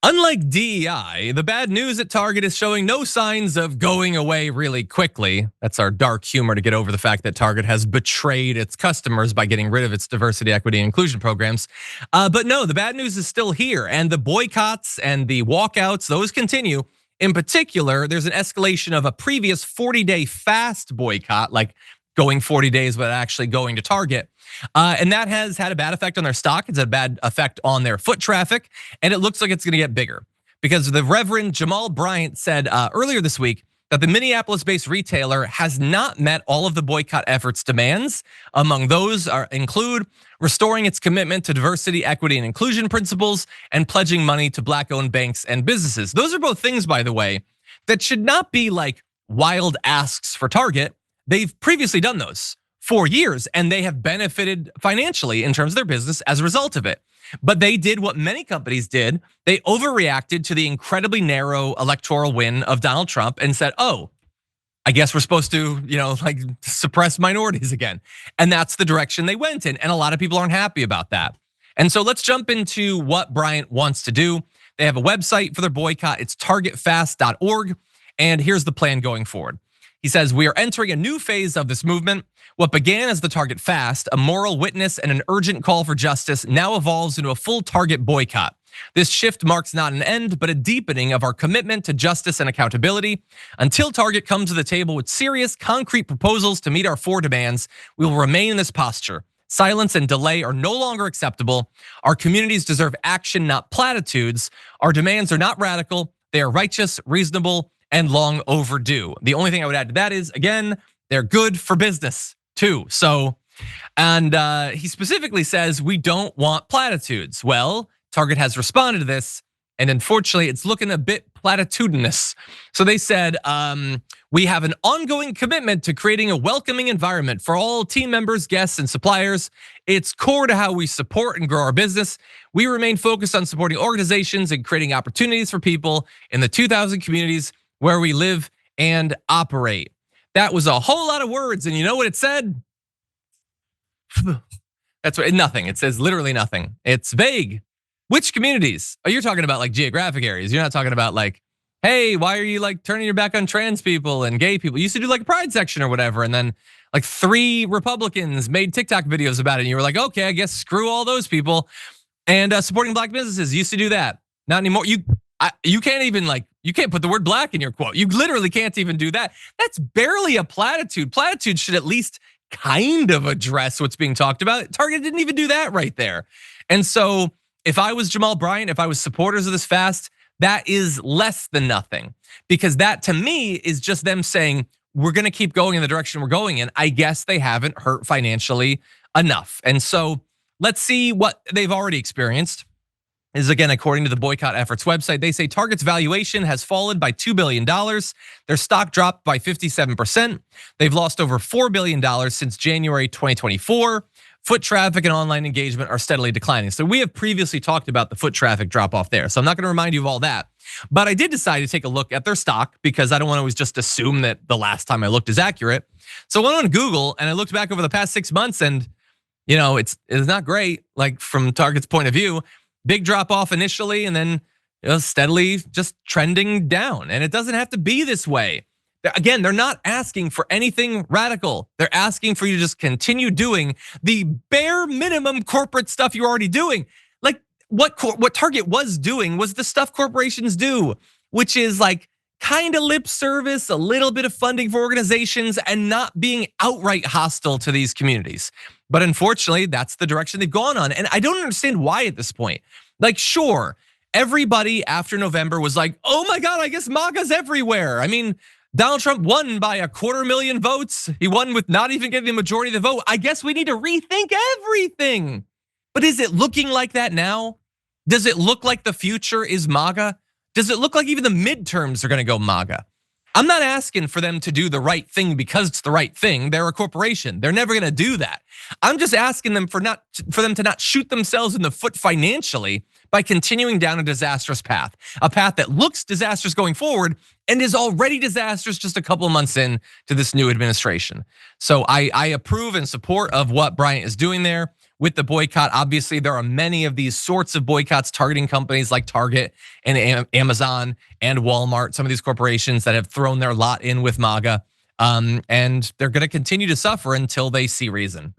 Unlike DEI, the bad news at Target is showing no signs of going away really quickly. That's our dark humor to get over the fact that Target has betrayed its customers by getting rid of its diversity, equity, and inclusion programs. But no, the bad news is still here, and the boycotts and the walkouts, those continue. In particular, there's an escalation of a previous 40-day fast boycott, like going 40 days without actually going to Target. And that has had a bad effect on their stock. It's had a bad effect on their foot traffic. And it looks like it's gonna get bigger because the Reverend Jamal Bryant said earlier this week that the Minneapolis-based retailer has not met all of the boycott efforts demands. Among those include restoring its commitment to diversity, equity, and inclusion principles and pledging money to Black-owned banks and businesses. Those are both things, by the way, that should not be like wild asks for Target. They've previously done those for years, and they have benefited financially in terms of their business as a result of it. But they did what many companies did. They overreacted to the incredibly narrow electoral win of Donald Trump and said, oh, I guess we're supposed to, like suppress minorities again. And that's the direction they went in. And a lot of people aren't happy about that. And so let's jump into what Bryant wants to do. They have a website for their boycott. It's targetfast.org. And here's the plan going forward. He says, we are entering a new phase of this movement. What began as the Target Fast, a moral witness and an urgent call for justice, now evolves into a full Target boycott. This shift marks not an end, but a deepening of our commitment to justice and accountability. Until Target comes to the table with serious, concrete proposals to meet our 4 demands, we will remain in this posture. Silence and delay are no longer acceptable. Our communities deserve action, not platitudes. Our demands are not radical. They are righteous, reasonable, and long overdue. The only thing I would add to that is, again, they're good for business too. So, and he specifically says, we don't want platitudes. Well, Target has responded to this, and unfortunately, it's looking a bit platitudinous. So they said, we have an ongoing commitment to creating a welcoming environment for all team members, guests, and suppliers. It's core to how we support and grow our business. We remain focused on supporting organizations and creating opportunities for people in the 2,000 communities where we live and operate. That was a whole lot of words, and you know what it said? That's what, nothing. It says literally nothing. It's vague. Which communities? Oh, you're talking about like geographic areas. You're not talking about like, hey, why are you like turning your back on trans people and gay people? You used to do like a pride section or whatever, and then like 3 Republicans made TikTok videos about it, and you were like, okay, I guess screw all those people. And supporting Black businesses, used to do that. Not anymore. You can't even like, you can't put the word Black in your quote. You literally can't even do that. That's barely a platitude. Platitude should at least kind of address what's being talked about. Target didn't even do that right there. And so if I was Jamal Bryant, if I was supporters of this fast, that is less than nothing. Because that to me is just them saying, we're gonna keep going in the direction we're going in. I guess they haven't hurt financially enough. And so let's see what they've already experienced. Is again, according to the Boycott Efforts website, they say Target's valuation has fallen by $2 billion. Their stock dropped by 57%. They've lost over $4 billion since January 2024. Foot traffic and online engagement are steadily declining. So we have previously talked about the foot traffic drop off there. So I'm not gonna remind you of all that. But I did decide to take a look at their stock because I don't wanna always just assume that the last time I looked is accurate. So I went on Google and I looked back over the past 6 months, and it's not great, like from Target's point of view. Big drop off initially, and then steadily just trending down. And it doesn't have to be this way. Again, they're not asking for anything radical. They're asking for you to just continue doing the bare minimum corporate stuff you're already doing. Like what Target was doing was the stuff corporations do, which is like kind of lip service, a little bit of funding for organizations, and not being outright hostile to these communities. But unfortunately, that's the direction they've gone on. And I don't understand why at this point. Like, sure, everybody after November was like, oh my God, I guess MAGA's everywhere. I mean, Donald Trump won by 250,000 votes. He won with not even getting the majority of the vote. I guess we need to rethink everything. But is it looking like that now? Does it look like the future is MAGA? Does it look like even the midterms are gonna go MAGA? I'm not asking for them to do the right thing because it's the right thing. They're a corporation. They're never gonna do that. I'm just asking them for them to not shoot themselves in the foot financially by continuing down a disastrous path. A path that looks disastrous going forward and is already disastrous just a couple of months in to this new administration. So I approve and support of what Bryant is doing there. with the boycott. Obviously, there are many of these sorts of boycotts targeting companies like Target and Amazon and Walmart, some of these corporations that have thrown their lot in with MAGA. And they're going to continue to suffer until they see reason.